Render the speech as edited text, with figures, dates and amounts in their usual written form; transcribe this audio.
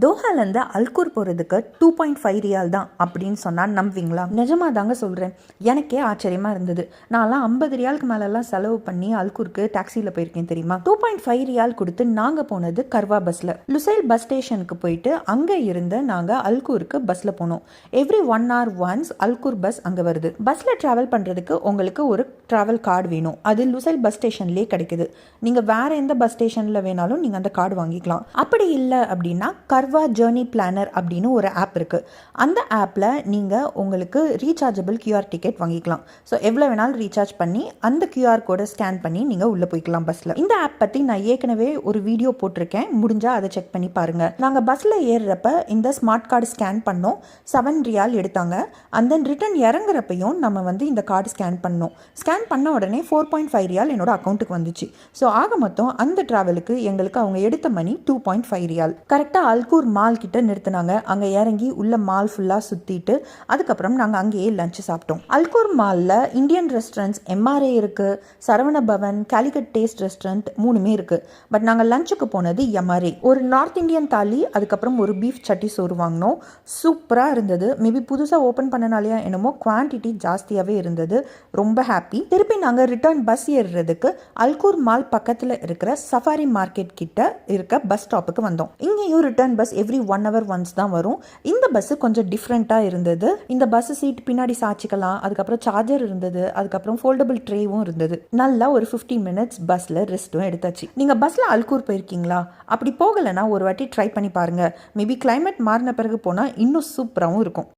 தோஹாலேருந்து அல்கூர் போகிறதுக்கு 2.5 ரியால் தான் அப்படின்னு சொன்னால் நம்புவீங்களா? நிஜமாக தாங்க சொல்கிறேன். எனக்கே ஆச்சரியமாக இருந்தது. நான்லாம் 50 ரியாலுக்கு மேலெல்லாம் செலவு பண்ணி அல்கூருக்கு டாக்ஸியில் போயிருக்கேன் தெரியுமா. 2.5 ரியால் கொடுத்து நாங்கள் போனது கர்வா பஸ்ஸில். லுசைல் பஸ் ஸ்டேஷனுக்கு போயிட்டு அங்கே இருந்து நாங்கள் அல்கூருக்கு பஸ்ஸில் போனோம். எவ்ரி 1 hour ஒன்ஸ் அல்கூர் பஸ் அங்கே வருது. பஸ்ஸில் ட்ராவல் பண்ணுறதுக்கு உங்களுக்கு ஒரு ட்ராவல் கார்டு வேணும். அது லுசைல் பஸ் ஸ்டேஷன்லேயே கிடைக்குது. நீங்கள் வேறு எந்த பஸ் ஸ்டேஷனில் வேணாலும் நீங்கள் அந்த கார்டு வாங்கிக்கலாம். அப்படி இல்லை அப்படின்னா கர்வா ஜேர்னி பிளானர் அப்படின்னு ஒரு ஆப் இருக்குது. அந்த ஆப்பில் நீங்கள் உங்களுக்கு ரீசார்ஜபிள் கியூஆர் டிக்கெட் வாங்கிக்கலாம். ஸோ எவ்வளோ வேணாலும் ரீசார்ஜ் பண்ணி அந்த கியூஆர் கோடை ஸ்கேன் பண்ணி நீங்கள் உள்ளே போய்க்கலாம் பஸ்ஸில். இந்த ஆப் பற்றி நான் ஏற்கனவே ஒரு வீடியோ போட்டிருக்கேன், முடிஞ்சால் அதை செக் பண்ணி பாருங்கள். நாங்கள் பஸ்ஸில் ஏறுறப்ப இந்த ஸ்மார்ட் கார்டு ஸ்கேன் பண்ணோம். 7 ரியால் எடுத்தாங்க. அந்த ரிட்டர்ன் இறங்குறப்பையும் நம்ம இந்த கார்டு ஸ்கேன் பண்ணோம். ஸ்கேன் பண்ண உடனே 4.5 ரியால் என்னோட அக்கௌண்ட்டுக்கு வந்துச்சு. ஸோ ஆக மொத்தம் அந்த ட்ராவலுக்கு எங்களுக்கு அவங்க எடுத்த மணி 2.5 ரியால். கரெக்டாக அல்கூர் மால் கிட்ட நிறுத்தினாங்க. அங்கே இறங்கி உள்ள மால் ஃபுல்லாக சுற்றிட்டு அதுக்கப்புறம் நாங்கள் அங்கேயே லஞ்சு சாப்பிட்டோம். அல்கூர் மாலில் இந்தியன் ரெஸ்டாரண்ட்ஸ் எம்ஆர்ஏ இருக்குது, சரவண பவன், கேலிக்கட் டேஸ்ட் ரெஸ்டாரண்ட் 3மே இருக்குது. பட் நாங்கள் லஞ்சுக்கு போனது எம்ஆர்ஏ. ஒரு நார்த் இந்தியன் தாலி, அதுக்கப்புறம் ஒரு பீஃப் சட்டி சோறு வாங்கினோம். சூப்பராக இருந்தது. மேபி புதுசாக ஓப்பன் பண்ணனாலேயா என்னமோ குவான்டிட்டி ஜாஸ்தியாகவே இருந்தது. ரொம்ப ஹாப்பி. திருப்பி நாங்கள் ரிட்டர்ன் பஸ் ஏறுறதுக்கு அல்கூர் மால் பக்கத்தில் இருக்கிற சஃபாரி மார்க்கெட் கிட்ட இருக்க பஸ் ஸ்டாப்புக்கு வந்தோம். இங்கேயும் return bus every 1 hour once தான் வரும். இந்த பஸ்ஸு கொஞ்சம் டிஃப்ரெண்ட்டாக இருந்தது. இந்த பஸ் சீட் பின்னாடி சாய்ச்சிக்கலாம், அதுக்கப்புறம் சார்ஜர் இருந்தது, அதுக்கப்புறம் ஃபோல்டபுள் ட்ரேவும் இருந்தது. நல்லா ஒரு 50 minutes பஸ்ஸில் ரெஸ்ட்டும் எடுத்தாச்சு. நீங்கள் பஸ்ஸில் அல்கூர் போயிருக்கீங்களா? அப்படி போகலைன்னா ஒரு வாட்டி ட்ரை பண்ணி பாருங்கள். மேபி கிளைமேட் மாறின பிறகு போனால் இன்னும் சூப்பராகவும் இருக்கும்.